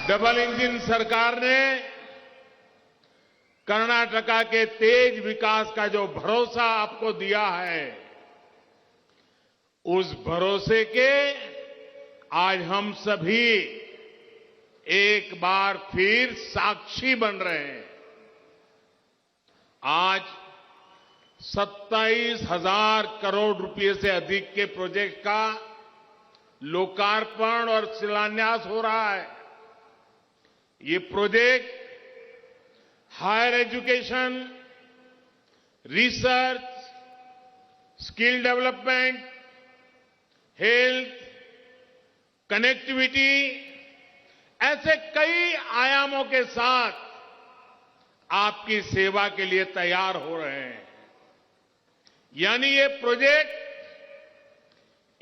Double engine सरकार ने कर्नाटका के तेज विकास का जो भरोसा आपको दिया है, उस भरोसे के आज हम सभी एक बार फिर साक्षी बन रहे हैं। आज 27,000 करोड़ रुपए से अधिक के प्रोजेक्ट का लोकार्पण और शिलान्यास हो रहा है। ये project higher education, research, skill development, health, connectivity ऐसे कई आयामों के साथ आपकी सेवा के लिए तैयार हो रहे हैं। यानी ये प्रोजेक्ट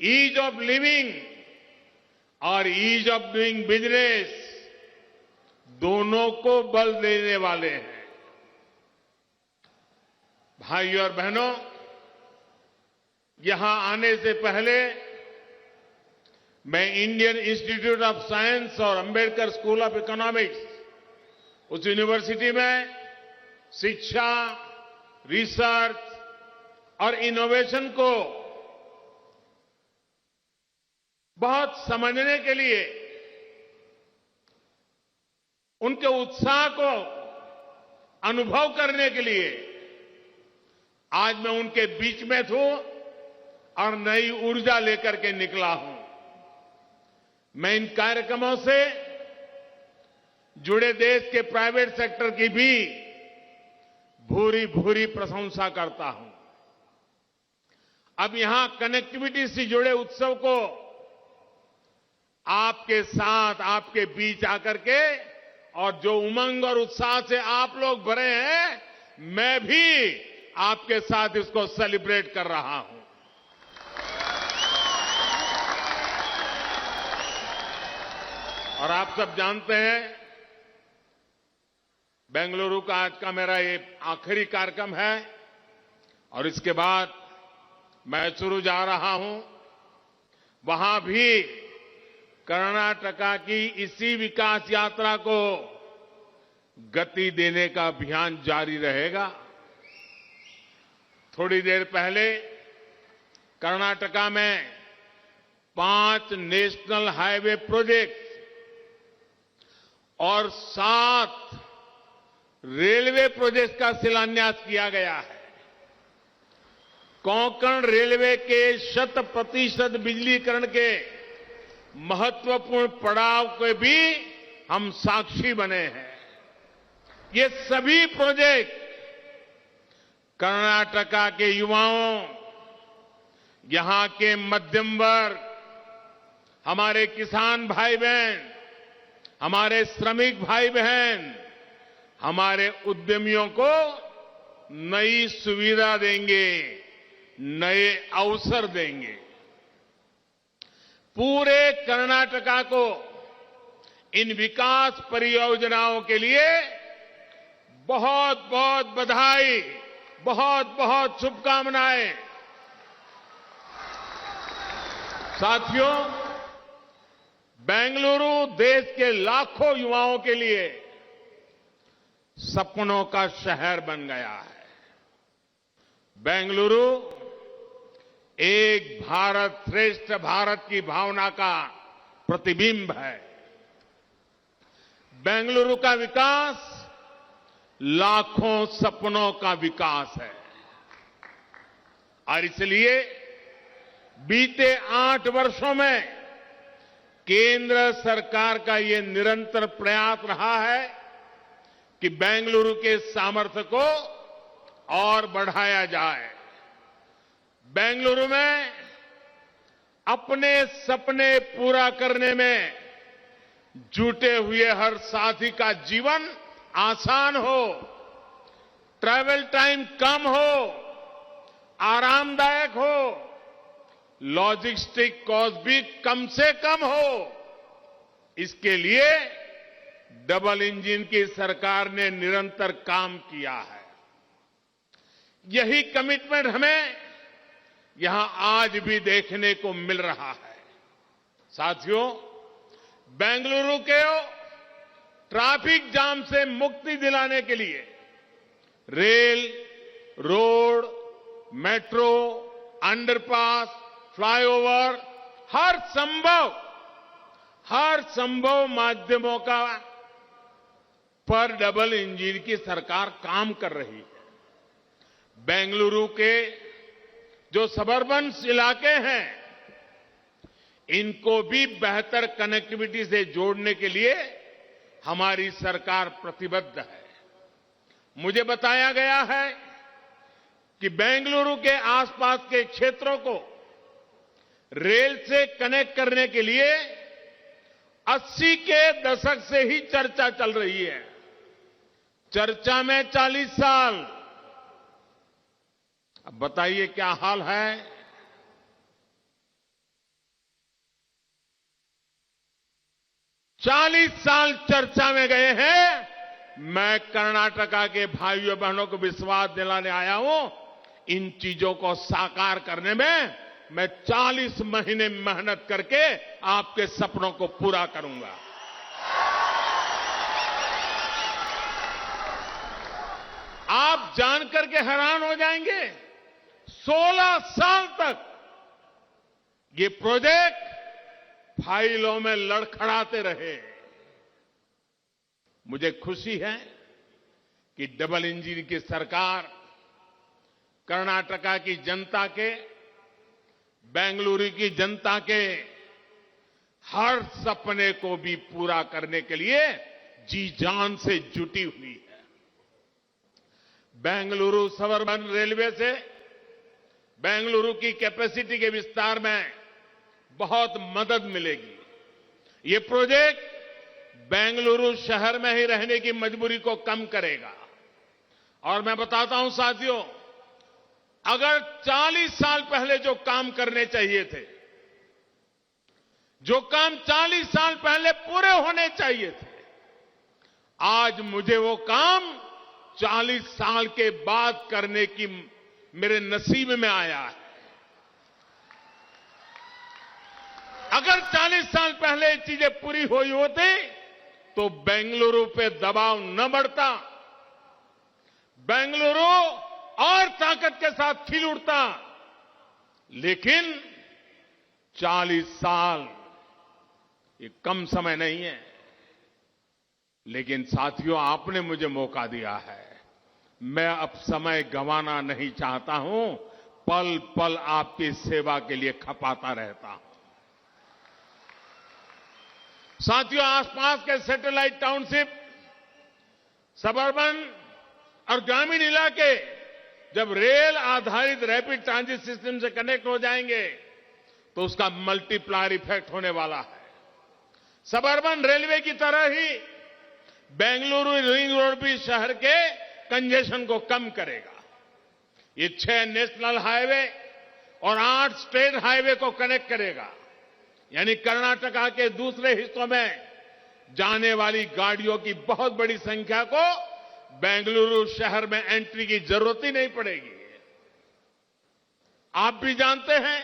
ईज ऑफ लिविंग और ईज ऑफ डूइंग बिजनेस दोनों को बल देने वाले हैं। भाइयों और बहनों, यहां आने से पहले मैं इंडियन इंस्टीट्यूट ऑफ साइंस और अंबेडकर स्कूल ऑफ इकोनॉमिक्स, उस यूनिवर्सिटी में शिक्षा, रिसर्च और इनोवेशन को बहुत समझने के लिए, उनके उत्साह को अनुभव करने के लिए आज मैं उनके बीच में हूं और नई ऊर्जा लेकर के निकला हूं। मैं इन कार्यक्रमों से जुड़े देश के प्राइवेट सेक्टर की भी भूरी भूरी प्रशंसा करता हूं। अब यहां कनेक्टिविटी से जुड़े उत्सव को आपके साथ, आपके बीच आकर के और जो उमंग और उत्साह से आप लोग भरे हैं, मैं भी आपके साथ इसको सेलिब्रेट कर रहा हूं। और आप सब जानते हैं, बेंगलुरु का आज का मेरा ये आखिरी कार्यक्रम है और इसके बाद मैसूरू जा रहा हूं। वहां भी कर्नाटका की इसी विकास यात्रा को गति देने का अभियान जारी रहेगा। थोड़ी देर पहले कर्नाटका में 5 नेशनल हाईवे प्रोजेक्ट और 7 रेलवे प्रोजेक्ट का शिलान्यास किया गया है। कोंकण रेलवे के 100% बिजलीकरण के महत्वपूर्ण पड़ाव के भी हम साक्षी बने हैं। ये सभी प्रोजेक्ट कर्नाटका के युवाओं, यहां के मध्यम वर्ग, हमारे किसान भाई बहन, हमारे श्रमिक भाई बहन, हमारे उद्यमियों को नई सुविधा देंगे, नए अवसर देंगे। पूरे कर्नाटका को इन विकास परियोजनाओं के लिए बहुत बहुत बधाई, बहुत बहुत शुभकामनाएं। साथियों, बेंगलुरु देश के लाखों युवाओं के लिए सपनों का शहर बन गया है। बेंगलुरु एक भारत श्रेष्ठ भारत की भावना का प्रतिबिंब है। बेंगलुरु का विकास लाखों सपनों का विकास है और इसलिए बीते 8 वर्षों में केंद्र सरकार का ये निरंतर प्रयास रहा है कि बेंगलुरु के सामर्थ्य को और बढ़ाया जाए। बेंगलुरु में अपने सपने पूरा करने में जुटे हुए हर साथी का जीवन आसान हो, ट्रैवल टाइम कम हो, आरामदायक हो, लॉजिस्टिक कॉस्ट भी कम से कम हो, इसके लिए डबल इंजन की सरकार ने निरंतर काम किया है। यही कमिटमेंट हमें यहां आज भी देखने को मिल रहा है। साथियों, बेंगलुरु के ट्रैफिक जाम से मुक्ति दिलाने के लिए rail, road, metro, underpass, flyover, हर संभव माध्यमों का पर डबल इंजन की सरकार काम कर रही है। बेंगलुरु के जो सबर्बन इलाके हैं, इनको भी बेहतर कनेक्टिविटी से जोड़ने के लिए हमारी सरकार प्रतिबद्ध है। मुझे बताया गया है कि बेंगलुरु के आसपास के क्षेत्रों को रेल से कनेक्ट करने के लिए 80 के दशक से ही चर्चा चल रही है। चर्चा में 40 साल। अब बताइए क्या हाल है। चालीस साल चर्चा में गए हैं। मैं कर्नाटका के भाइयों बहनों को विश्वास दिलाने आया हूं, इन चीजों को साकार करने में मैं 40 महीने मेहनत करके आपके सपनों को पूरा करूंगा। आप जानकर के हैरान हो जाएंगे, 16 साल तक ये प्रोजेक्ट फाइलों में लड़खड़ाते रहे। मुझे खुशी है कि डबल इंजन की सरकार कर्नाटका की जनता के, बेंगलुरु की जनता के हर सपने को भी पूरा करने के लिए जी जान से जुटी हुई है। बेंगलुरु सबर्बन रेलवे से बेंगलुरु की कैपेसिटी के विस्तार में बहुत मदद मिलेगी। ये प्रोजेक्ट बेंगलुरु शहर में ही रहने की मजबूरी को कम करेगा। और मैं बताता हूं साथियों, अगर 40 साल पहले जो काम करने चाहिए थे, जो काम 40 साल पहले पूरे होने चाहिए थे, आज मुझे वो काम 40 साल के बाद करने की मेरे नसीब में आया है। अगर 40 साल पहले ये चीजें पूरी हुई होती तो बेंगलुरु पे दबाव न बढ़ता, बेंगलुरु और ताकत के साथ खिल उठता। लेकिन 40 साल ये कम समय नहीं है। लेकिन साथियों, आपने मुझे मौका दिया है। मैं अब समय गंवाना नहीं चाहता हूं। पल पल आपकी सेवा के लिए खपाता रहता हूं। साथियों, आसपास के सैटेलाइट टाउनशिप, सबर्बन और ग्रामीण इलाके जब रेल आधारित रैपिड ट्रांजिट सिस्टम से कनेक्ट हो जाएंगे तो उसका मल्टीप्लायर इफेक्ट होने वाला है। सबर्बन रेलवे की तरह ही बेंगलुरु रिंग रोड भी शहर के कंजेशन को कम करेगा। ये 6 नेशनल हाईवे और 8 स्टेट हाईवे को कनेक्ट करेगा। यानी कर्नाटका के दूसरे हिस्सों में जाने वाली गाड़ियों की बहुत बड़ी संख्या को बेंगलुरु शहर में एंट्री की जरूरत ही नहीं पड़ेगी। आप भी जानते हैं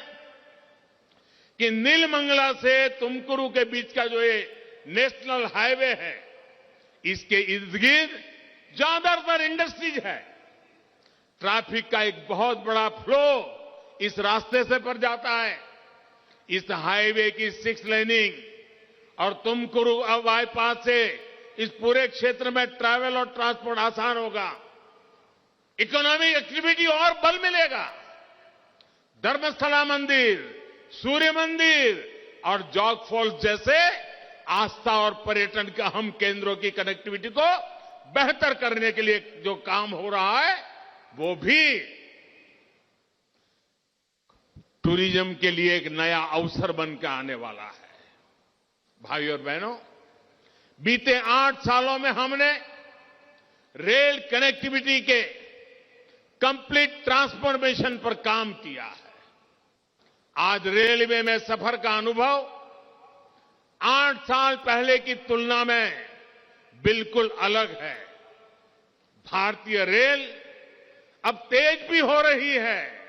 कि नीलमंगला से तुमकुरू के बीच का जो ये नेशनल हाईवे है, इसके इर्द गिर्द ज्यादातर इंडस्ट्रीज है। ट्रैफिक का एक बहुत बड़ा फ्लो इस रास्ते से पर जाता है। इस हाईवे की 6 लेनिंग और तुमकुरू बाईपास से इस पूरे क्षेत्र में ट्रैवल और ट्रांसपोर्ट आसान होगा। इकोनॉमिक एक्टिविटी और बल मिलेगा। धर्मस्थला मंदिर, सूर्य मंदिर और जॉग फॉल्स जैसे आस्था और पर्यटन के अहम केंद्रों की कनेक्टिविटी को बेहतर करने के लिए जो काम हो रहा है, वो भी टूरिज्म के लिए एक नया अवसर बनकर आने वाला है। भाइयों और बहनों, बीते 8 सालों में हमने रेल कनेक्टिविटी के कंप्लीट ट्रांसफॉर्मेशन पर काम किया है। आज रेलवे में सफर का अनुभव 8 साल पहले की तुलना में बिल्कुल अलग है। भारतीय रेल अब तेज भी हो रही है।